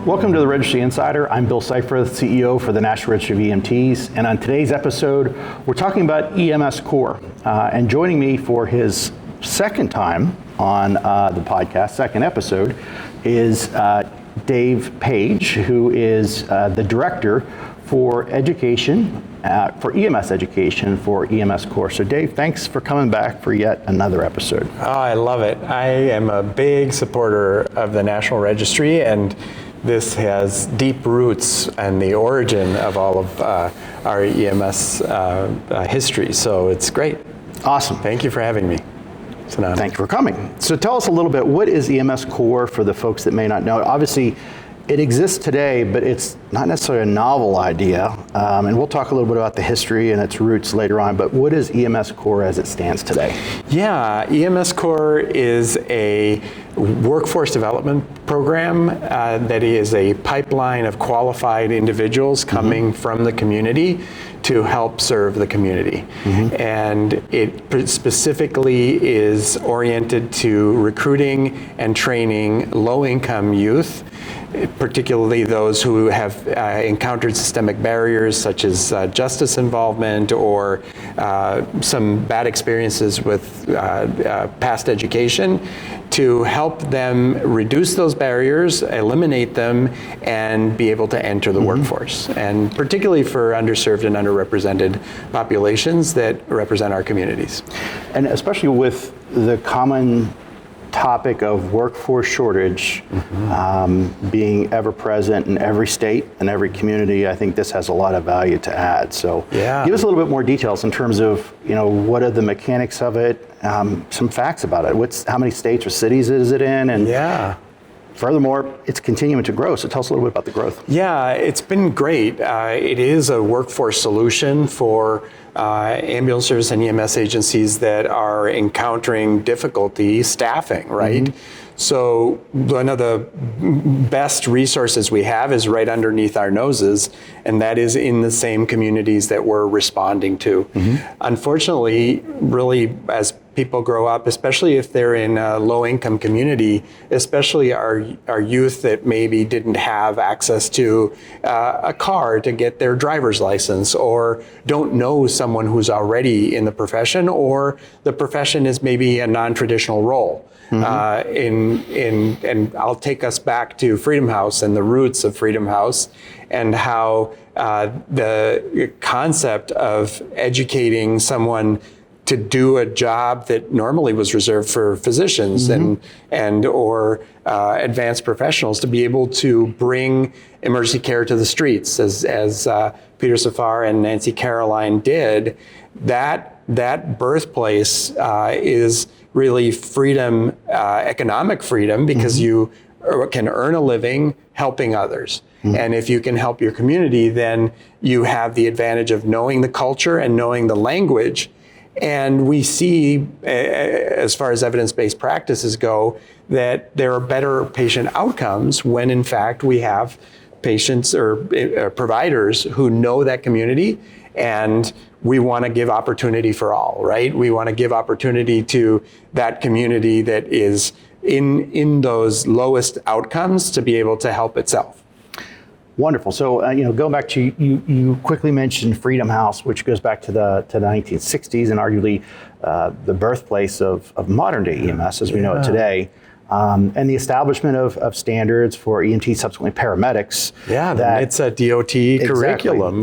Welcome to the Registry Insider. I'm Bill Seifarth, CEO for the National Registry of EMTs, and on today's episode, we're talking about EMS CORPS. And joining me for his second time on the podcast, second episode, is Dave Page, who is the Director for Education, for EMS Education for EMS CORPS. So Dave, thanks for coming back for yet another episode. Oh, I love it. I am a big supporter of the National Registry, and this has deep roots and the origin of all of our EMS history. So it's great. Awesome. Thank you for having me. It's an honor. Thank you for coming. So tell us a little bit, what is EMS CORPS for the folks that may not know? Obviously, it exists today, but it's not necessarily a novel idea. And we'll talk a little bit about the history and its roots later on, but what is EMS CORPS as it stands today? Yeah, EMS CORPS is a workforce development program that is a pipeline of qualified individuals coming from the community to help serve the community. And it specifically is oriented to recruiting and training low-income youth, particularly those who have encountered systemic barriers such as justice involvement or some bad experiences with past education, to help them reduce those barriers, eliminate them, and be able to enter the workforce. And particularly for underserved and underrepresented populations that represent our communities. And especially with the common topic of workforce shortage being ever present in every state and every community, I think this has a lot of value to add. So give us a little bit more details in terms of, you know, what are the mechanics of it, some facts about it. How many states or cities is it in? And furthermore, it's continuing to grow. So tell us a little bit about the growth. Yeah, it's been great. It is a workforce solution for ambulance service and EMS agencies that are encountering difficulty staffing, right? So one of the best resources we have is right underneath our noses, and that is in the same communities that we're responding to. Unfortunately, really, as people grow up, especially if they're in a low-income community, especially our youth that maybe didn't have access to a car to get their driver's license, or don't know someone who's already in the profession, or the profession is maybe a non-traditional role. And I'll take us back to Freedom House and the roots of Freedom House, and how the concept of educating someone to do a job that normally was reserved for physicians and or advanced professionals, to be able to bring emergency care to the streets, as Peter Seifarth and Nancy Caroline did. That birthplace is really freedom, economic freedom, because you can earn a living helping others. And if you can help your community, then you have the advantage of knowing the culture and knowing the language. And we see, as far as evidence-based practices go, that there are better patient outcomes when, in fact, we have patients or providers who know that community. And we want to give opportunity for all, right? We want to give opportunity to that community that is in those lowest outcomes to be able to help itself. Wonderful. So, going back to, you quickly mentioned Freedom House, which goes back to the 1960s and arguably the birthplace of modern day EMS as we know it today. And the establishment of standards for EMT, subsequently paramedics. It's a DOT curriculum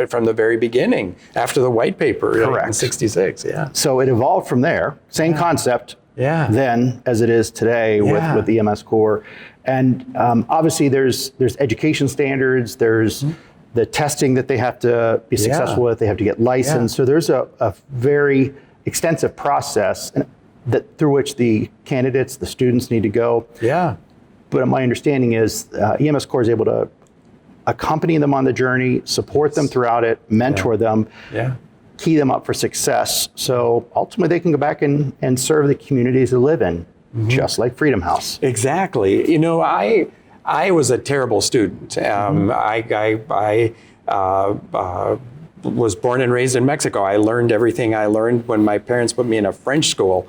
from the very beginning, after the white paper in '66. So it evolved from there, same concept then as it is today with EMS CORPS. And obviously there's education standards, there's the testing that they have to be successful with, they have to get licensed. So there's a very extensive process through which the candidates, the students need to go. But my understanding is EMS CORPS is able to accompany them on the journey, support them throughout it, mentor them, key them up for success. So ultimately they can go back and serve the communities they live in, just like Freedom House. Exactly. You know, I was a terrible student. I was born and raised in Mexico. I learned everything I learned when my parents put me in a French school.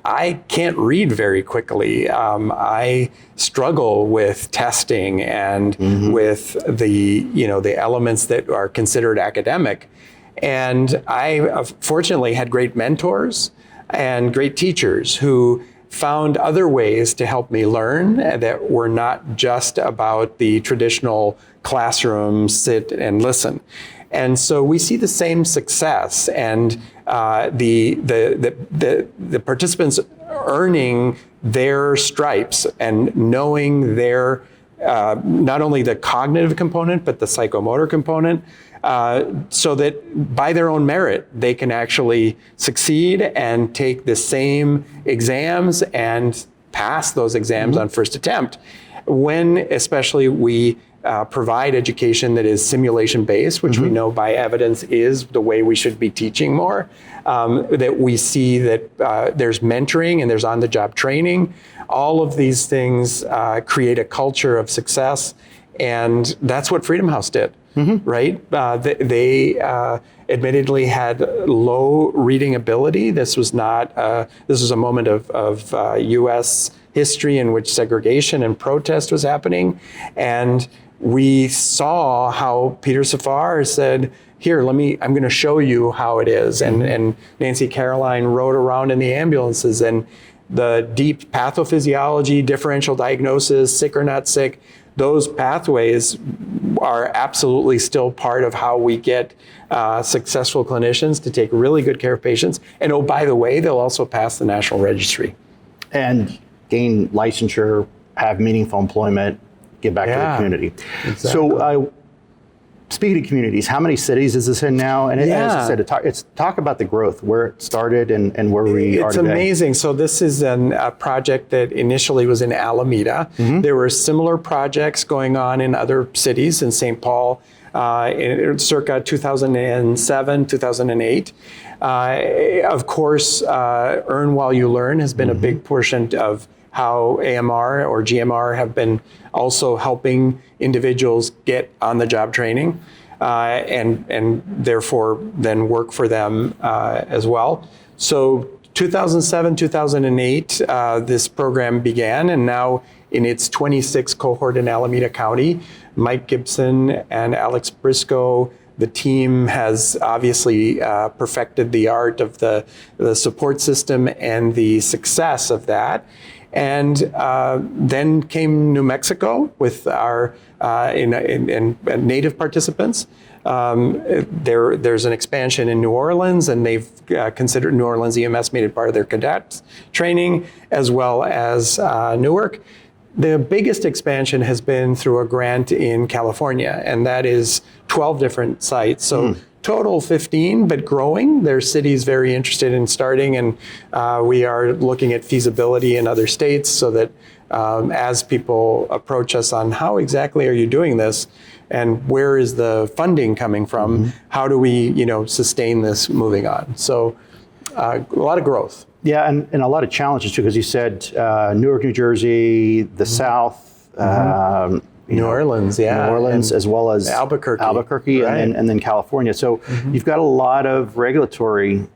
I can't read very quickly. I struggle with testing and with the elements that are considered academic. And I fortunately had great mentors and great teachers who found other ways to help me learn that were not just about the traditional classroom, sit and listen. And so we see the same success, and the participants earning their stripes and knowing their not only the cognitive component but the psychomotor component, so that by their own merit they can actually succeed and take the same exams and pass those exams on first attempt. When especially we provide education that is simulation-based, which we know by evidence is the way we should be teaching more, that we see that there's mentoring and there's on-the-job training. All of these things create a culture of success, and that's what Freedom House did, right? They admittedly had low reading ability. This was not, this was a moment of US history in which segregation and protest was happening. And we saw how Peter Seifarth said, here, I'm going to show you how it is. And Nancy Caroline rode around in the ambulances, and the deep pathophysiology, differential diagnosis, sick or not sick, those pathways are absolutely still part of how we get successful clinicians to take really good care of patients. And oh, by the way, they'll also pass the National Registry. And gain licensure, have meaningful employment, give back to the community. Exactly. So speaking of communities, how many cities is this in now? And as I said, talk about the growth, where it started and where we are today. It's amazing. So this is a project that initially was in Alameda. There were similar projects going on in other cities, in St. Paul, in circa 2007, 2008. Of course, Earn While You Learn has been a big portion of how AMR or GMR have been also helping individuals get on-the-job training and therefore then work for them as well. So 2007, 2008, this program began, and now in its 26th cohort in Alameda County, Mike Gibson and Alex Briscoe, the team has obviously perfected the art of the support system and the success of that. And then came New Mexico with our native participants. There's an expansion in New Orleans, and they've considered New Orleans EMS made it part of their cadets training, as well as Newark. The biggest expansion has been through a grant in California, and that is 12 different sites. So total 15, but growing. There's cities very interested in starting, and we are looking at feasibility in other states so that as people approach us on how exactly are you doing this and where is the funding coming from, how do we sustain this moving on? So a lot of growth. Yeah, and a lot of challenges too, because you said Newark, New Jersey, the South, New Orleans, New Orleans, as well as Albuquerque, right. and then California. So you've got a lot of regulatory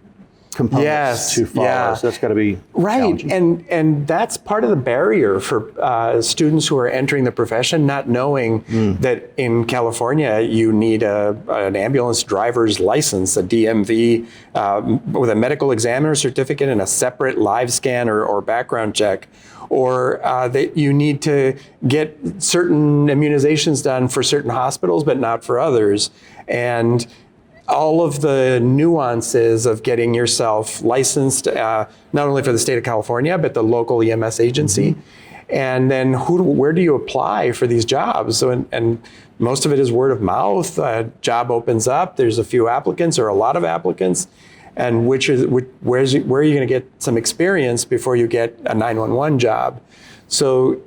components to follow. So that's got to be challenging. And that's part of the barrier for students who are entering the profession, not knowing that in California you need an ambulance driver's license, a DMV, with a medical examiner certificate and a separate live scan or background check. Or that you need to get certain immunizations done for certain hospitals, but not for others. And all of the nuances of getting yourself licensed, not only for the state of California, but the local EMS agency. And then where do you apply for these jobs? So, and most of it is word of mouth. A job opens up, there's a few applicants or a lot of applicants. And where are you going to get some experience before you get a 911 job? So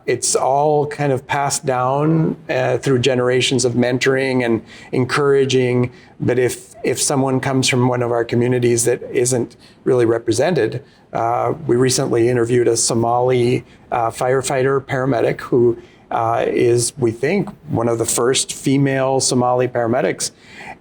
it's all kind of passed down through generations of mentoring and encouraging. But if someone comes from one of our communities that isn't really represented, we recently interviewed a Somali firefighter paramedic who is, we think, one of the first female Somali paramedics.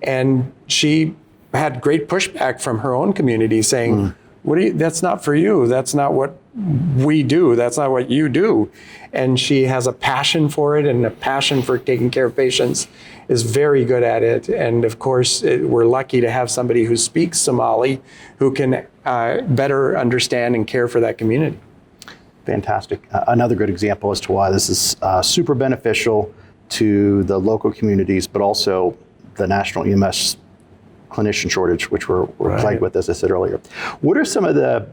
And she had great pushback from her own community saying, That's not for you. That's not what we do. That's not what you do. And she has a passion for it and a passion for taking care of patients, is very good at it. And of course, we're lucky to have somebody who speaks Somali who can better understand and care for that community. Fantastic. Another good example as to why this is super beneficial to the local communities, but also the national EMS clinician shortage, which we're plagued with, as I said earlier. What are some of the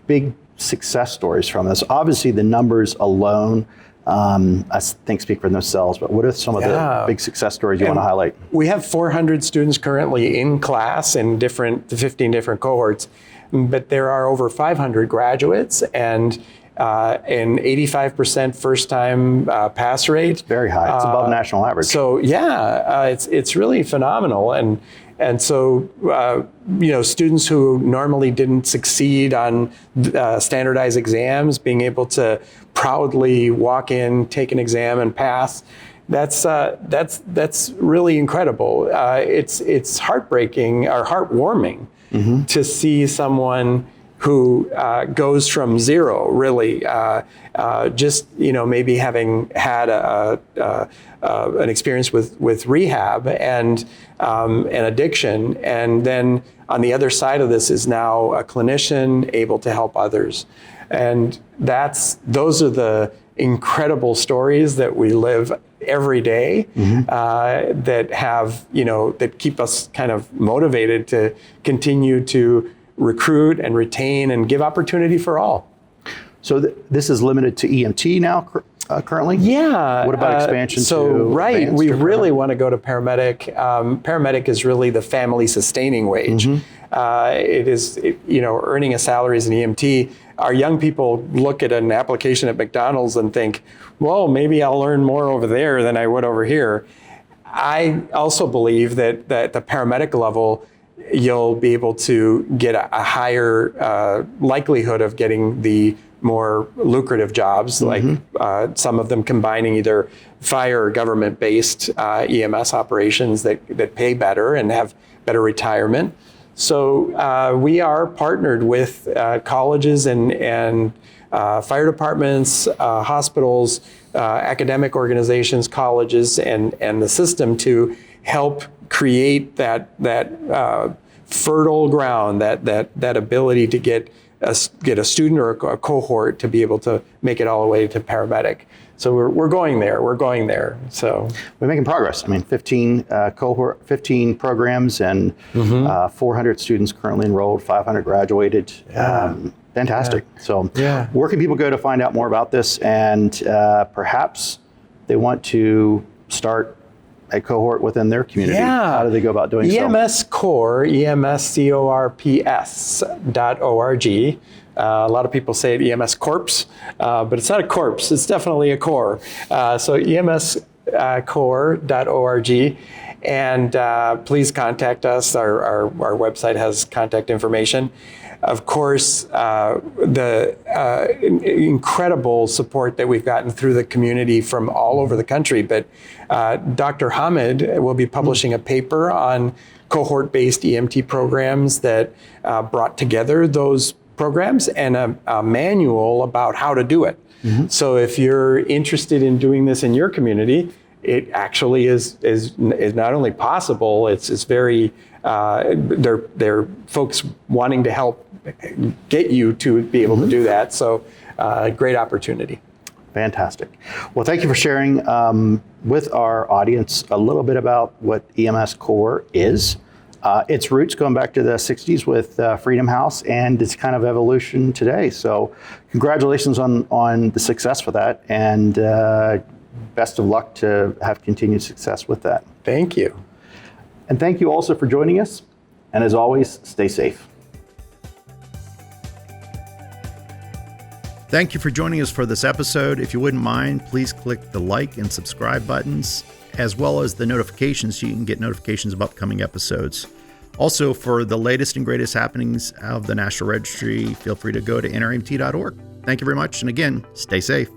big success stories from this? Obviously, the numbers alone, I think, speak for themselves, but what are some of the big success stories you want to highlight? We have 400 students currently in class in 15 different cohorts, but there are over 500 graduates, and an 85% first-time pass rate. Very high. It's above national average. So it's really phenomenal, and so students who normally didn't succeed on standardized exams, being able to proudly walk in, take an exam, and pass. That's really incredible. It's heartbreaking or heartwarming to see someone who goes from zero, really, just maybe having had an experience with rehab and an addiction, and then on the other side of this is now a clinician able to help others, and those are the incredible stories that we live every day, that have that keep us kind of motivated to continue to recruit and retain and give opportunity for all. So this is limited to EMT now currently? Yeah. What about expansion to advanced? We really want to go to paramedic. Paramedic is really the family sustaining wage. It is, earning a salary as an EMT. Our young people look at an application at McDonald's and think, well, maybe I'll earn more over there than I would over here. I also believe that the paramedic level, you'll be able to get a higher likelihood of getting the more lucrative jobs, like some of them combining either fire or government-based EMS operations that pay better and have better retirement. So we are partnered with colleges and fire departments, hospitals, academic organizations, colleges, and the system to help create that fertile ground, that ability to get a student or a cohort to be able to make it all the way to paramedic. So we're going there. So we're making progress. I mean, 15 programs, and 400 students currently enrolled, 500 graduated. Fantastic. So where can people go to find out more about this, and perhaps they want to start a cohort within their community? How do they go about doing so? EMS Core, EMScorps.org. A lot of people say it EMS CORPS, but it's not a corpse. It's definitely a core. So EMScorps.org. And please contact us. Our website has contact information. Of course, the incredible support that we've gotten through the community from all over the country. But Dr. Hamid will be publishing a paper on cohort-based EMT programs that brought together those programs and a manual about how to do it. So if you're interested in doing this in your community, it actually is not only possible, it's very, they're folks wanting to help get you to be able to do that. So great opportunity. Fantastic. Well, thank you for sharing with our audience a little bit about what EMS Core is. Its roots going back to the 60s with Freedom House, and its kind of evolution today. So congratulations on the success for that, and best of luck to have continued success with that. Thank you. And thank you also for joining us. And as always, stay safe. Thank you for joining us for this episode. If you wouldn't mind, please click the like and subscribe buttons, as well as the notifications so you can get notifications of upcoming episodes. Also, for the latest and greatest happenings of the National Registry, feel free to go to nremt.org. Thank you very much. And again, stay safe.